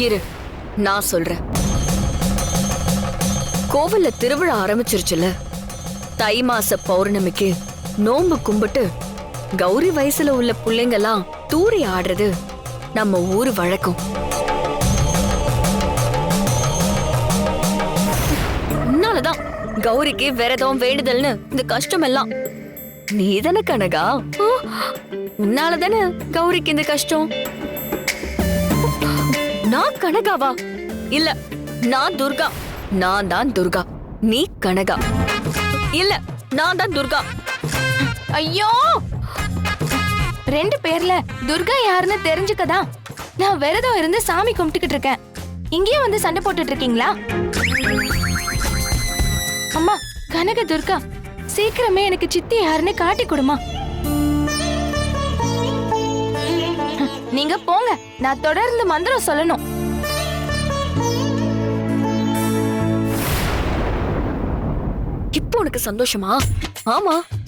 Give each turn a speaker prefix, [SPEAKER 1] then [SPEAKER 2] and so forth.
[SPEAKER 1] இரு, நான் சொல்றேன். கோவில்ல திருவிழா ஆரம்பிச்சிருச்சுல. தை மாச பௌர்ணமிக்கு நோன்பு கும்பிட்டு கௌரி வயசுல உள்ள புள்ளைங்கெல்லாம் தூரி ஆடுறது நம்ம ஊரு வழக்கம். உன்னாலதான் கௌரிக்கு விரதம் வேண்டுதல்னு இந்த கஷ்டம் எல்லாம். நீதானே கனகா? உன்னாலதானே கௌரிக்கு இந்த கஷ்டம். நான் கனகாவா? இல்ல, நான் துர்கா. நான் தான் துர்கா, நீ கனகா. இல்ல, நான் தான் துர்கா.
[SPEAKER 2] ஐயோ, ரெண்டு பேர்ல துர்கா யாருன்னு தெரிஞ்சுக்கதா நான் விரதம் இருந்து சாமி கும்பிட்டுக்கிட்டு இருக்கேன். இங்கேயும் வந்து சண்டை போட்டுட்டு இருக்கீங்களா? அம்மா, கனக துர்கா, சீக்கிரமே எனக்கு சித்தி யாருன்னு காட்டி கொடுமா. நீங்க போங்க, நான் தொடர்ந்து மந்திரம் சொல்லணும்.
[SPEAKER 1] இப்போ உனக்கு சந்தோஷமா? ஆமா,